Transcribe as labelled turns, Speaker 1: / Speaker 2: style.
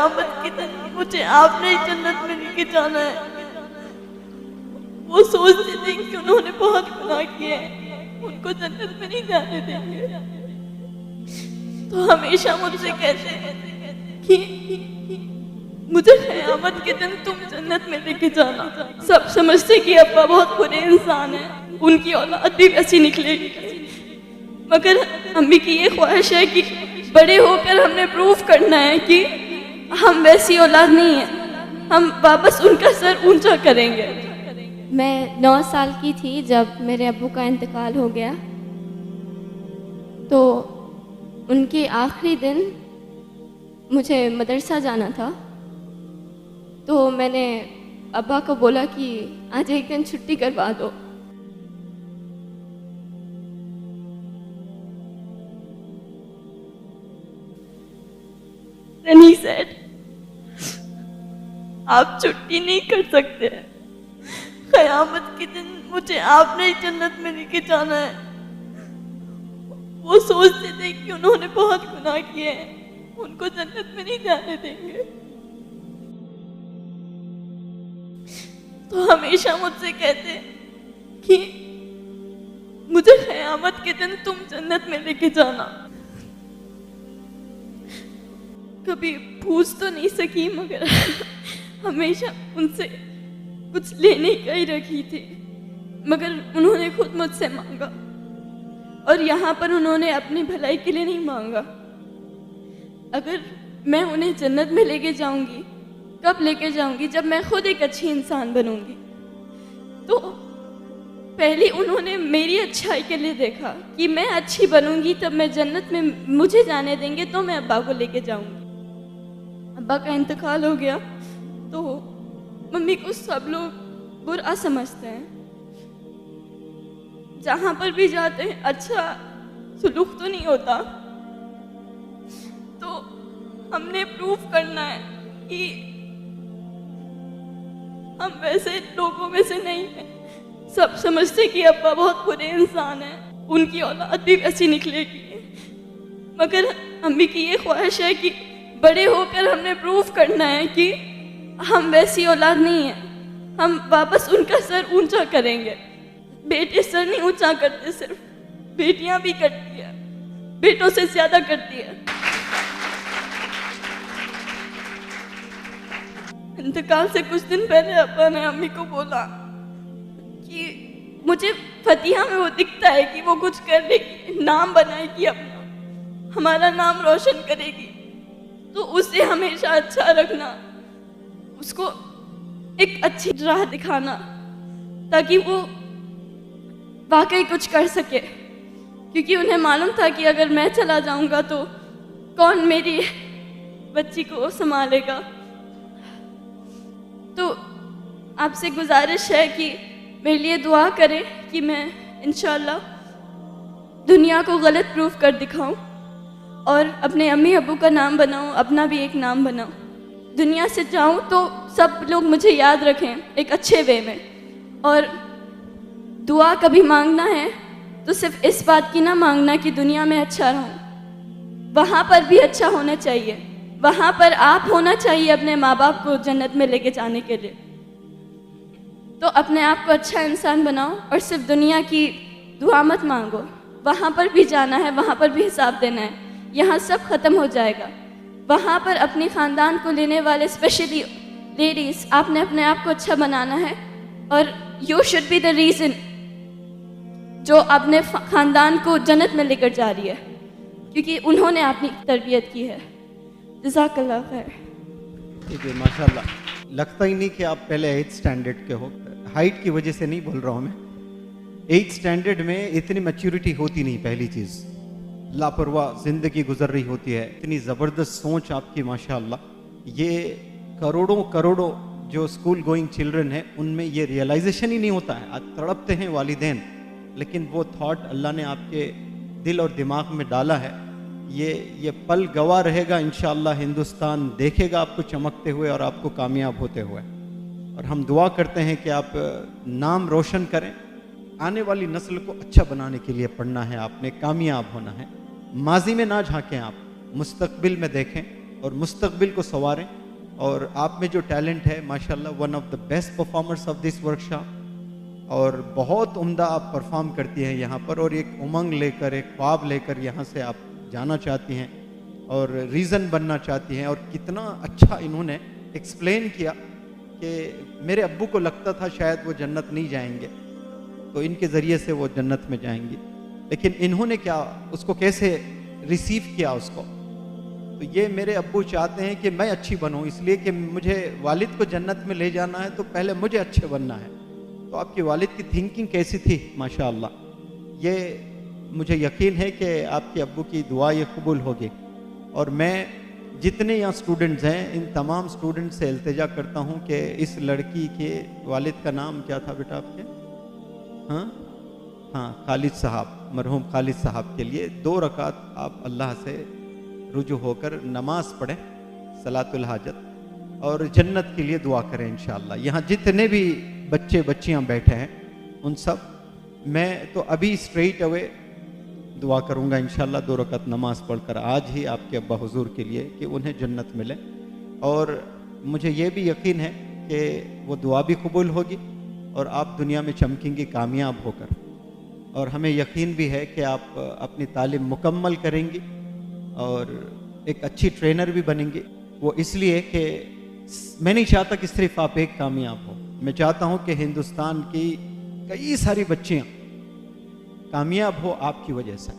Speaker 1: क़यामत के दिन मुझे आपने ही जन्नत में लेके जाना है। वो सोचते थे कि उन्होंने बहुत गुनाह किए हैं, उनको जन्नत में नहीं जाने देंगे, तो हमेशा मुझसे कहते हैं कि मुझे क़यामत के दिन तुम जन्नत में लेके जाना। सब समझते कि अब्बा बहुत बुरे इंसान हैं, उनकी औलाद भी वैसी निकलेगी, मगर अम्मी की ये ख्वाहिश है कि बड़े होकर हमने प्रूफ करना है कि हम वैसी औलाद नहीं है, हम वापस उनका सर ऊंचा करेंगे।
Speaker 2: मैं 9 साल की थी जब मेरे अब्बू का इंतकाल हो गया, तो उनके आखिरी दिन मुझे मदरसा जाना था, तो मैंने अब्बा को बोला कि आज एक दिन छुट्टी करवा दो।
Speaker 1: Then he said, आप छुट्टी नहीं कर सकते, क़यामत के दिन मुझे आपने ही जन्नत में लेके जाना है। वो सोचते थे कि उन्होंने बहुत गुनाह किए हैं, उनको जन्नत में नहीं जाने देंगे, तो हमेशा मुझसे कहते कि मुझे क़यामत के दिन तुम जन्नत में लेके जाना। कभी पूछ तो नहीं सकी, मगर हमेशा उनसे कुछ लेने का ही रखी थी, मगर उन्होंने खुद मुझसे मांगा, और यहाँ पर उन्होंने अपनी भलाई के लिए नहीं मांगा। अगर मैं उन्हें जन्नत में लेके जाऊंगी, कब लेके जाऊंगी? जब मैं खुद एक अच्छी इंसान बनूंगी। तो पहले उन्होंने मेरी अच्छाई के लिए देखा कि मैं अच्छी बनूंगी, तब मैं जन्नत में मुझे जाने देंगे, तो मैं अब्बा को लेके जाऊंगी। अब्बा का इंतकाल हो गया तो मम्मी को सब लोग बुरा समझते हैं, जहाँ पर भी जाते हैं अच्छा सुलूक तो नहीं होता। तो हमने प्रूफ करना है कि हम वैसे लोगों में से नहीं हैं। सब समझते कि अब्बा बहुत बुरे इंसान हैं, उनकी औलाद भी वैसी निकलेगी, मगर अम्मी की ये ख्वाहिश है कि बड़े होकर हमने प्रूफ करना है कि हम वैसी औलाद नहीं है, हम वापस उनका सर ऊंचा करेंगे। बेटे सर नहीं ऊंचा करते, सिर्फ बेटियां भी करती है, बेटों से ज्यादा करती है। इंतकाल से कुछ दिन पहले अब्बा ने अम्मी को बोला कि मुझे फतिहा में वो दिखता है कि वो कुछ कर लेगी, नाम बनाएगी अपना, हमारा नाम रोशन करेगी, तो उसे हमेशा अच्छा रखना, उसको एक अच्छी राह दिखाना, ताकि वो वाकई कुछ कर सके। क्योंकि उन्हें मालूम था कि अगर मैं चला जाऊंगा तो कौन मेरी बच्ची को संभालेगा। तो आपसे गुजारिश है कि मेरे लिए दुआ करें कि मैं इंशाल्लाह दुनिया को गलत प्रूफ कर दिखाऊं और अपने अम्मी अब्बू का नाम बनाऊं, अपना भी एक नाम बनाऊं। दुनिया से जाऊं तो सब लोग मुझे याद रखें एक अच्छे वे में। और दुआ कभी मांगना है तो सिर्फ इस बात की ना मांगना कि दुनिया में अच्छा रहूं, वहाँ पर भी अच्छा होना चाहिए, वहाँ पर आप होना चाहिए अपने माँ बाप को जन्नत में लेके जाने के लिए। तो अपने आप को अच्छा इंसान बनाओ और सिर्फ दुनिया की दुआ मत मांगो, वहाँ पर भी जाना है, वहाँ पर भी हिसाब देना है। यहाँ सब ख़त्म हो जाएगा, वहाँ पर अपने ख़ानदान को लेने वाले स्पेशली लेडीज़, आपने अपने आप को अच्छा बनाना है और you should be the reason जो अपने ख़ानदान को जन्नत में लेकर जा रही है, क्योंकि उन्होंने अपनी तरबियत की है। जज़ाकल्लाह खैर।
Speaker 3: ठीक है, माशाल्लाह। लगता ही नहीं कि आप पहले 8th स्टैंडर्ड के हो। हाइट की वजह से नहीं बोल रहा हूँ मैं, 8th स्टैंडर्ड में इतनी मैच्योरिटी होती नहीं। पहली चीज़, लापरवाह ज़िंदगी गुजर रही होती है। इतनी ज़बरदस्त सोच आपकी माशाल्लाह। ये करोड़ों करोड़ों जो स्कूल गोइंग चिल्ड्रन है उनमें ये रियलाइजेशन ही नहीं होता है। आज तड़पते हैं वालिदैन, लेकिन वो थॉट अल्लाह ने आपके दिल और दिमाग में डाला है। ये पल गवाह रहेगा इंशाअल्लाह। हिंदुस्तान देखेगा आपको चमकते हुए और आपको कामयाब होते हुए। और हम दुआ करते हैं कि आप नाम रोशन करें। आने वाली नस्ल को अच्छा बनाने के लिए पढ़ना है आपने, कामयाब होना है। माजी में ना झांकें आप, मुस्तकबिल में देखें। और मुस्तकबिल को संवारें। और आप में जो टैलेंट है माशाल्लाह, one of the best performers of this workshop, और बहुत उम्दा आप परफॉर्म करती हैं यहाँ पर, और एक उमंग लेकर, एक ख्वाब लेकर यहाँ से आप जाना चाहती हैं और रीज़न बनना चाहती हैं। और कितना अच्छा इन्होंने एक्सप्लेन किया कि मेरे अब्बू को लगता था शायद वो जन्नत नहीं जाएंगे, तो इनके ज़रिए से वो जन्नत में जाएंगी, लेकिन इन्होंने क्या उसको कैसे रिसीव किया उसको। तो ये मेरे अब्बू चाहते हैं कि मैं अच्छी बनूं, इसलिए कि मुझे वालिद को जन्नत में ले जाना है तो पहले मुझे अच्छे बनना है। तो आपकी वालिद की थिंकिंग कैसी थी माशाअल्लाह, ये मुझे यकीन है कि आपके अब्बू की दुआ ये कबूल होगी। और मैं जितने यहाँ स्टूडेंट्स हैं, इन तमाम स्टूडेंट्स से इल्तिजा करता हूँ कि इस लड़की के वालिद का नाम क्या था बेटा आपके? हाँ, खालिद साहब, मरहूम खालिद साहब के लिए 2 रकात आप अल्लाह से रुजू होकर नमाज पढ़ें, सलातुल हाजत, और जन्नत के लिए दुआ करें इंशाअल्लाह। यहाँ जितने भी बच्चे बच्चियाँ बैठे हैं उन सब, मैं तो अभी स्ट्रेट अवे दुआ करूँगा इंशाअल्लाह 2 रकात नमाज पढ़कर आज ही आपके अब्बा हुजूर के लिए कि उन्हें जन्नत मिले। और मुझे ये भी यकीन है कि वो दुआ भी कबूल होगी और आप दुनिया में चमकेंगी कामयाब होकर। और हमें यकीन भी है कि आप अपनी तालीम मुकम्मल करेंगी और एक अच्छी ट्रेनर भी बनेंगी। वो इसलिए कि मैं नहीं चाहता कि सिर्फ आप एक कामयाब हो, मैं चाहता हूँ कि हिंदुस्तान की कई सारी बच्चियाँ कामयाब हो आपकी वजह से।